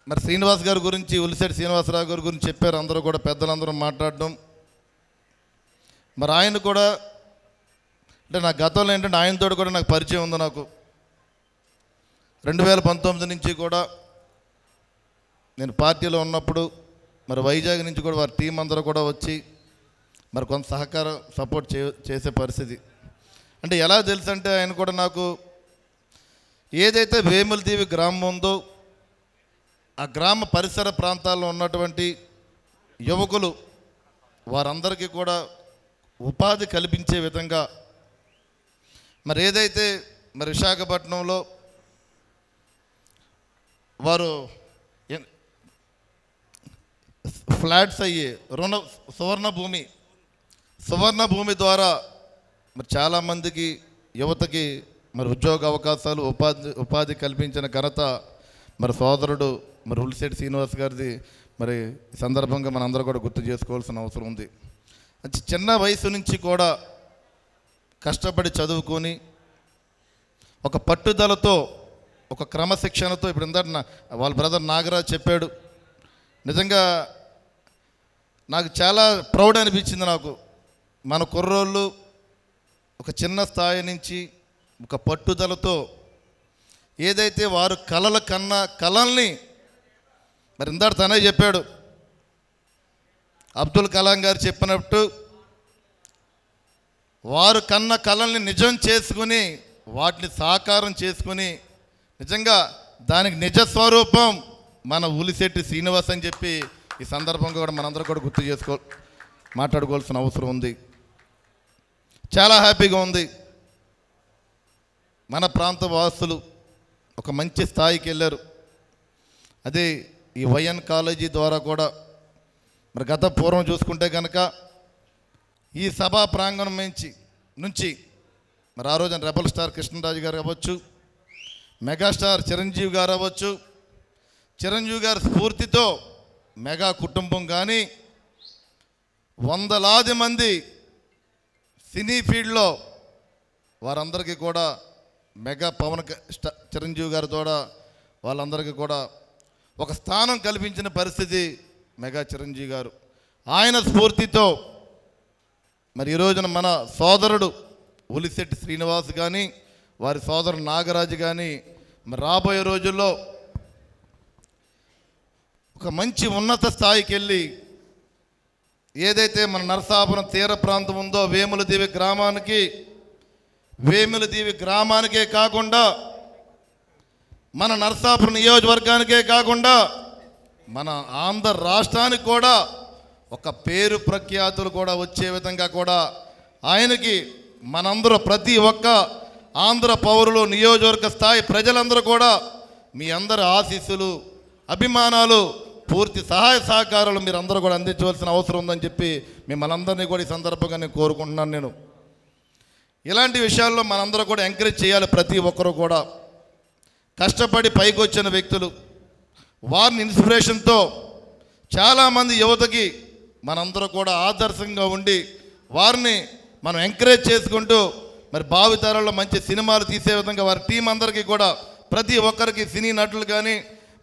మరి శ్రీనివాస్ గారి గురించి, ఉలిశెట్టి శ్రీనివాసరావు గారి గురించి చెప్పారు అందరూ కూడా, పెద్దలందరూ మాట్లాడడం. మరి ఆయన కూడా అంటే నా గతంలో ఏంటంటే ఆయనతో కూడా నాకు పరిచయం ఉంది. నాకు 2019 నుంచి కూడా నేను పార్టీలో ఉన్నప్పుడు మరి వైజాగ్ నుంచి కూడా వారి టీం అందరూ కూడా వచ్చి మరి కొంత సహకారం సపోర్ట్ చేసే పరిస్థితి. అంటే ఎలా తెలుసు అంటే ఆయన కూడా నాకు ఏదైతే వేములదీవి గ్రామం ఉందో ఆ గ్రామ పరిసర ప్రాంతాల్లో ఉన్నటువంటి యువకులు వారందరికీ కూడా ఉపాధి కల్పించే విధంగా మరి ఏదైతే మరి విశాఖపట్నంలో వారు ఫ్లాట్స్ అయ్యి సువర్ణ భూమి ద్వారా మరి చాలామందికి యువతకి మరి ఉద్యోగ అవకాశాలు ఉపాధి కల్పించిన ఘనత మరి సోదరుడు మరి ఉలిశెట్టి శ్రీనివాస్ గారిది. మరి ఈ సందర్భంగా మనందరూ కూడా గుర్తు చేసుకోవాల్సిన అవసరం ఉంది. చిన్న వయసు నుంచి కూడా కష్టపడి చదువుకొని ఒక పట్టుదలతో, ఒక క్రమశిక్షణతో, ఇప్పుడు ఇందాక వాళ్ళ బ్రదర్ నాగరాజ్ చెప్పాడు, నిజంగా నాకు చాలా ప్రౌడ్ అనిపించింది. నాకు మన కుర్రోళ్ళు ఒక చిన్న స్థాయి నుంచి ఒక పట్టుదలతో ఏదైతే వారు కలల కన్నా కలల్ని మరి ఇందాక తనే చెప్పాడు, అబ్దుల్ కలాం గారు చెప్పినట్టు వారు కన్న కలల్ని నిజం చేసుకుని వాటిని సాకారం చేసుకుని నిజంగా దానికి నిజ స్వరూపం మన ఉలిశెట్టి శ్రీనివాస్ అని చెప్పి ఈ సందర్భంగా కూడా మనందరూ కూడా గుర్తు మాట్లాడుకోవాల్సిన అవసరం ఉంది. చాలా హ్యాపీగా ఉంది. మన ప్రాంత వాసులు ఒక మంచి స్థాయికి వెళ్ళారు. అదే ఈ వైఎన్ కాలేజీ ద్వారా కూడా మరి గత పూర్వం చూసుకుంటే కనుక ఈ సభా ప్రాంగణం నుంచి మరి ఆ రోజున రెబల్ స్టార్ కృష్ణరాజు గారు అవ్వచ్చు, మెగాస్టార్ చిరంజీవి గారు అవ్వచ్చు, చిరంజీవి గారి స్ఫూర్తితో మెగా కుటుంబం కానీ వందలాది మంది సినీ ఫీల్డ్లో వారందరికీ కూడా మెగా చిరంజీవి గారి ద్వారా వాళ్ళందరికీ కూడా ఒక స్థానం కల్పించిన పరిస్థితి మెగా చిరంజీవి గారు. ఆయన స్ఫూర్తితో మరి ఈ రోజున మన సోదరుడు ఉలిశెట్టి శ్రీనివాస్ కానీ వారి సోదరుడు నాగరాజు కానీ మరి రాబోయే రోజుల్లో ఒక మంచి ఉన్నత స్థాయికి వెళ్ళి ఏదైతే మన నరసాపురం తీర ప్రాంతం ఉందో వేములదీవి గ్రామానికే కాకుండా మన నరసాపురం నియోజకవర్గానికే కాకుండా మన ఆంధ్ర రాష్ట్రానికి కూడా ఒక పేరు ప్రఖ్యాతులు కూడా వచ్చే విధంగా కూడా ఆయనకి మనందరూ ప్రతి ఒక్క ఆంధ్ర పౌరులు, నియోజకవర్గ స్థాయి ప్రజలందరూ కూడా మీ అందరి ఆశీస్సులు, అభిమానాలు, పూర్తి సహాయ సహకారాలు మీరు అందరూ కూడా అందించవలసిన అవసరం ఉందని చెప్పి మిమ్మల్ని అందరినీ కూడా ఈ సందర్భంగా నేను కోరుకుంటున్నాను. నేను ఇలాంటి విషయాల్లో మనందరూ కూడా ఎంకరేజ్ చేయాలి. ప్రతి ఒక్కరూ కూడా కష్టపడి పైకి వచ్చిన వ్యక్తులు, వారిని ఇన్స్పిరేషన్తో చాలామంది యువతకి మనందరూ కూడా ఆదర్శంగా ఉండి వారిని మనం ఎంకరేజ్ చేసుకుంటూ మరి భావితరాల్లో మంచి సినిమాలు తీసే విధంగా వారి టీం అందరికీ కూడా ప్రతి ఒక్కరికి సినీ నటులు కానీ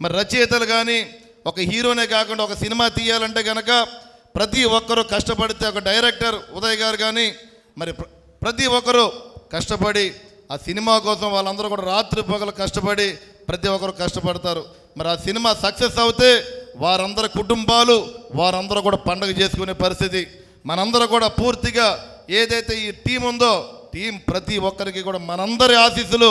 మరి రచయితలు కానీ ఒక హీరోనే కాకుండా ఒక సినిమా తీయాలంటే కనుక ప్రతి ఒక్కరూ కష్టపడితే, ఒక డైరెక్టర్ ఉదయ్ గారు కానీ మరి ప్రతి ఒక్కరూ కష్టపడి ఆ సినిమా కోసం వాళ్ళందరూ కూడా రాత్రి పగలు కష్టపడి ప్రతి ఒక్కరు కష్టపడతారు. మరి ఆ సినిమా సక్సెస్ అవుతే వారందరి కుటుంబాలు వారందరూ కూడా పండుగ చేసుకునే పరిస్థితి. మనందరూ కూడా పూర్తిగా ఏదైతే ఈ టీం ఉందో టీం ప్రతి ఒక్కరికి కూడా మనందరి ఆశీస్సులు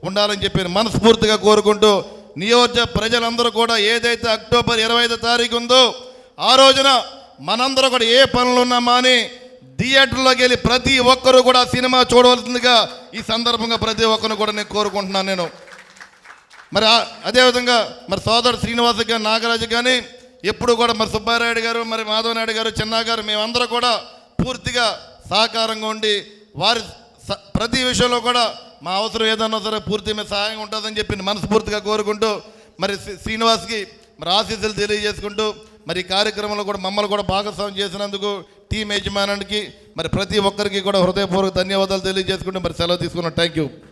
ఉండాలని చెప్పి మనస్ఫూర్తిగా కోరుకుంటూ నియోజక ప్రజలందరూ కూడా ఏదైతే అక్టోబర్ 25వ తారీఖు ఉందో ఆ రోజున మనందరూ కూడా ఏ పనులు ఉన్నామా అని థియేటర్లోకి వెళ్ళి ప్రతి ఒక్కరూ కూడా సినిమా చూడవలసిందిగా ఈ సందర్భంగా ప్రతి ఒక్కరిని కూడా నేను కోరుకుంటున్నాను. నేను మరి అదేవిధంగా మరి సోదరుడు శ్రీనివాస్ గారు, నాగరాజు కానీ ఎప్పుడు కూడా మరి సుబ్బారాయుడు గారు, మరి మాధవ నాయుడు గారు, చిన్నా గారు మేమందరూ కూడా పూర్తిగా సహకారంగా ఉండి వారి ప్రతి విషయంలో కూడా మా అవసరం ఏదన్నా సరే పూర్తి మీద సహాయంగా ఉంటుందని చెప్పి మనస్ఫూర్తిగా కోరుకుంటూ మరి శ్రీనివాస్కి మరి ఆశీస్సులు తెలియజేసుకుంటూ మరి ఈ కార్యక్రమంలో కూడా మమ్మల్ని కూడా భాగస్వామ్యం చేసినందుకు టీం యజమానికి మరి ప్రతి ఒక్కరికి కూడా హృదయపూర్వక ధన్యవాదాలు తెలియజేసుకుంటూ మరి సెలవు తీసుకున్నాం. Thank you.